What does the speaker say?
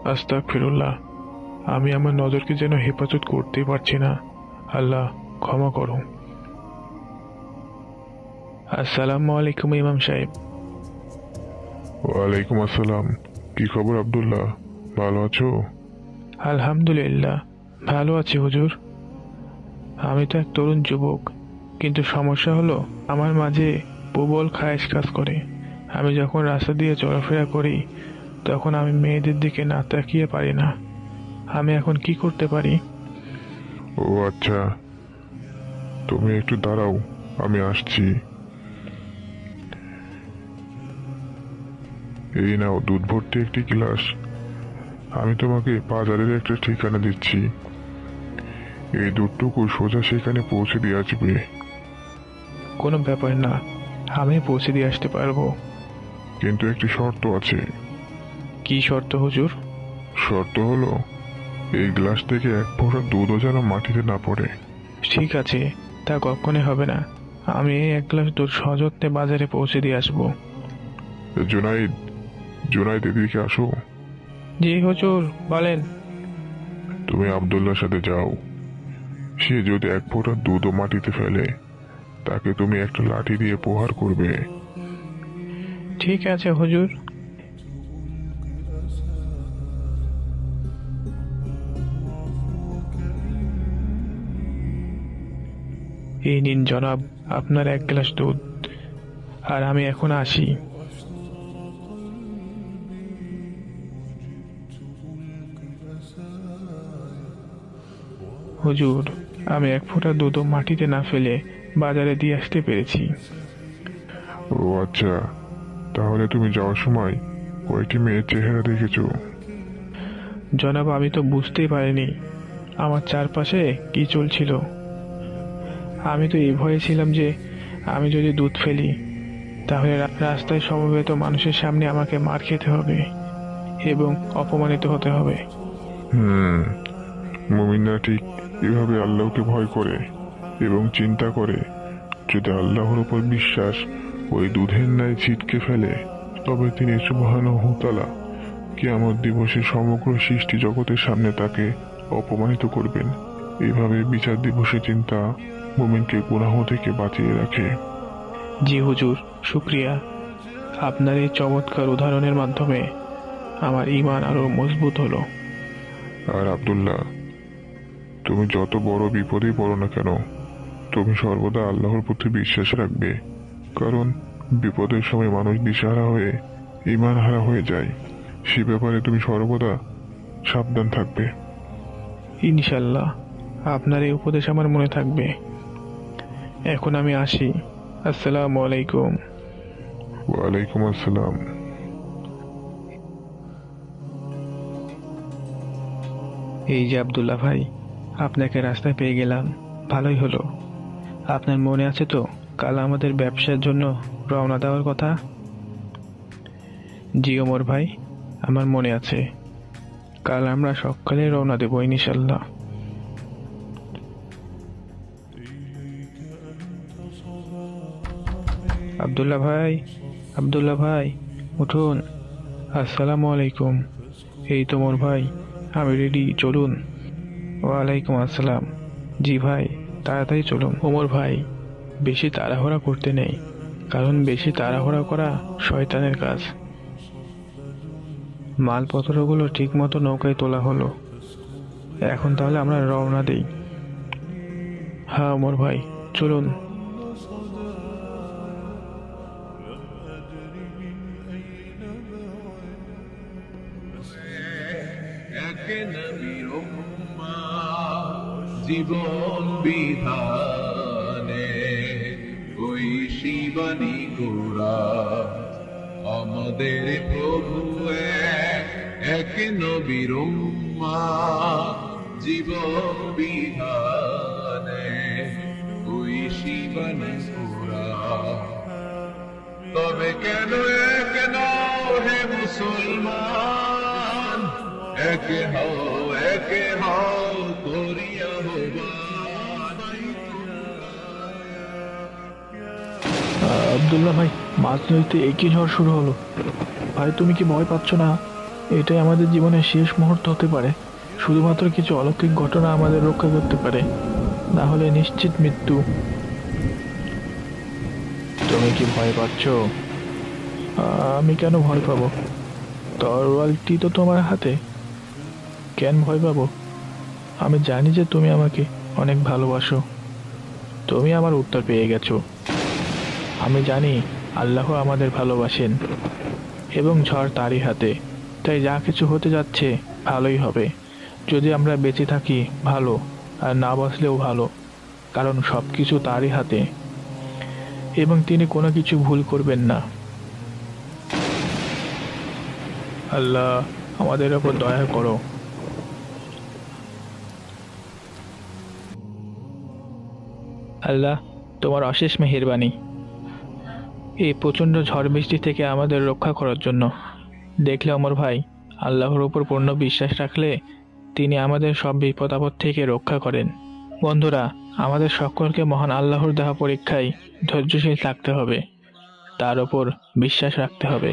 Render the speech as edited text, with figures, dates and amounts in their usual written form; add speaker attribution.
Speaker 1: আস্তাগফিরুল্লাহ। আমি আমার নজরকে যেন হেফাজত করতেই পারছি না। আল্লাহ ক্ষমা করো। আসসালামু আলাইকুম ইমাম সাহেব।
Speaker 2: ওয়ালাইকুম আসসালাম। কি খবর আব্দুল্লাহ, ভালো আছো?
Speaker 1: আলহামদুলিল্লাহ, ভালো আছি হুজুর। আমি তো এক তরুণ যুবক, কিন্তু সমস্যা হলো আমার মাঝে প্রবল খায়েশ কাজ করে। আমি যখন রাস্তা দিয়ে চলাফেরা করি তখন আমি মেয়েদের দিকে না তাকিয়ে পারি না। আমি এখন কি করতে পারি?
Speaker 2: ও আচ্ছা, তুমি একটু দাঁড়াও, আমি আসছি। এই নাও দুধ ভর্তি একটি গ্লাস। আমি তোমাকে বাজারের একটা ঠিকানা দিচ্ছি। এই দুধটুকু সোজা সেখানে পৌঁছে দিয়ে আসবে।
Speaker 1: কোনো ব্যাপার না, আমি পৌঁছে দিয়ে আসতে পারবো।
Speaker 2: কিন্তু একটি শর্ত আছে।
Speaker 1: কি শর্ত হুজুর?
Speaker 2: শর্ত হলো, এই গ্লাস থেকে এক ফোঁটা দুধও যেন মাটিতে না পড়ে।
Speaker 1: ঠিক আছে, তা কখনই হবে না। আমি এই এক গ্লাস দুধ সযত্নে বাজারে পৌঁছে দিয়ে আসবো।
Speaker 2: জুনাইদ, জুনাইদ এদিকে আসো।
Speaker 1: জি হুজুর, বলেন।
Speaker 2: তুমি আব্দুল্লাহর সাথে যাও। সে যদি এক ফোঁটা দুধও মাটিতে ফেলে, তাকে তুমি একটা লাঠি দিয়ে প্রহার করবে।
Speaker 1: ঠিক আছে হুজুর। এই নিন জনাব, আপনার এক গ্লাস দুধ। আর আমি এখন আসি। হুজুর, আমি এক ফোঁটা দুধও মাটিতে না ফেলে বাজারে দিয়ে আসতে পেরেছি।
Speaker 2: ও আচ্ছা, তাহলে তুমি যাওয়ার সময় কয়েকটি মেয়ের চেহারা দেখেছো?
Speaker 1: জনাব, আমি তো বুঝতেই পারিনি আমার চারপাশে কি চলছিল। আমি তো এই ভয়ে ছিলাম যে আমি যদি দুধ ফেলি তাহলে রাস্তায় সমবেত মানুষের সামনে আমাকে মার খেতে হবে এবং অপমানিত হতে হবে।
Speaker 2: হুম, মুমিনরা ঠিক এভাবে আল্লাহকে ভয় করে এবং চিন্তা করে, যদি আল্লাহর উপর বিশ্বাস ওই দুধের ন্যায় ছিটকে ফেলে, তবে তিনি সুবহানাহু তাআলা কিয়ামত দিবসে সমগ্র সৃষ্টি জগতের সামনে তাকে অপমানিত করবেন। এভাবে বিচার দিবসের চিন্তা মুমিনকে গুনাহ থেকে বাঁচিয়ে রাখে।
Speaker 1: জি হুজুর, শুক্রিয়া। আপনার এই চমৎকার উদাহরণের মাধ্যমে আমার ঈমান আরো মজবুত হলো।
Speaker 2: আর আব্দুল্লাহ, তুমি যত বড় বিপদেই পড়ো না কেন, তুমি সর্বদা আল্লাহর প্রতি বিশ্বাস রাখবে। কারণ বিপদের সময় মানুষ দিশাহারা হয়ে ঈমান হারা হয়ে যায়। সে ব্যাপারে তুমি সর্বদা সাবধান থাকবে।
Speaker 1: ইনশাল্লাহ, আপনার এই উপদেশ আমার মনে থাকবে। এখন আমি আসি। আসসালামু আলাইকুম।
Speaker 2: ওয়ালাইকুম আসসালাম।
Speaker 1: এই যে আব্দুল্লাহ ভাই, আপনাকে রাস্তায় পেয়ে গেলাম, ভালোই হলো। আপনার মনে আছে তো কাল আমাদের ব্যবসার জন্য রওনা দেওয়ার কথা? জি ওমর ভাই, আমার মনে আছে। কাল আমরা সকালে রওনা দেব ইনশাল্লাহ। আব্দুল্লাহ ভাই, আব্দুল্লাহ ভাই, উঠুন। আসসালামু আলাইকুম। এই তো মোর ভাই, আমি রেডি, চলুন। ওয়ালাইকুম আসসালাম। জি ভাই, তাড়াতাড়ি চলুন। ওমর ভাই, বেশি তাড়াহুড়া করতে নেই, কারণ বেশি তাড়াহুড়া করা শয়তানের কাজ। মালপত্রগুলো ঠিক মতো নৌকায় তোলা হলো। এখন তাহলে আমরা রওনা দেই। হ্যাঁ ওমর ভাই, চলুন।
Speaker 3: জীবন বিধানে ওই শিবানী গোরা আমাদের প্রভু এক নবীর জীবন বিধানে ওই শিবানী গোরা। তবে কেন এক নও হে মুসলমান, একে হও করিয়া
Speaker 1: আব্দুল্লাহ ভাই, মাঝ নদীতে একই ঝড় শুরু হলো। ভাই তুমি কি ভয় পাচ্ছ না? এটাই আমাদের জীবনের শেষ মুহূর্ত হতে পারে। শুধুমাত্র কিছু অলৌকিক ঘটনা আমাদের রক্ষা করতে পারে, না হলে নিশ্চিত মৃত্যু। তুমি কি ভয় পাচ্ছ? আমি কেন ভয় পাবো? তরোয়ালটি তো তোমার হাতে। কেন ভয় পাবো? আমি জানি যে তুমি আমাকে অনেক ভালোবাসো। তুমি আমার উত্তর পেয়ে গেছো। আমি জানি আল্লাহ আমাদের ভালোবাসেন এবং ঝড় তারই হাতে। তাই যা কিছু হতে যাচ্ছে ভালোই হবে। যদি আমরা বেঁচে থাকি ভালো, আর না বাঁচলেও ভালো, কারণ সব কিছু তারই হাতে এবং তিনি কোনো কিছু ভুল করবেন না। আল্লাহ, আমাদের ওপর দয়া করো। আল্লাহ, তোমার অশেষ মেহেরবানি এই প্রচণ্ড ঝড় বৃষ্টি থেকে আমাদের রক্ষা করার জন্য। দেখলে অমর ভাই, আল্লাহর উপর পূর্ণ বিশ্বাস রাখলে তিনি আমাদের সব বিপদ আপদ থেকে রক্ষা করেন। বন্ধুরা, আমাদের সকলকে মহান আল্লাহর দেওয়া পরীক্ষায় ধৈর্যশীল থাকতে হবে, তার উপর বিশ্বাস রাখতে হবে।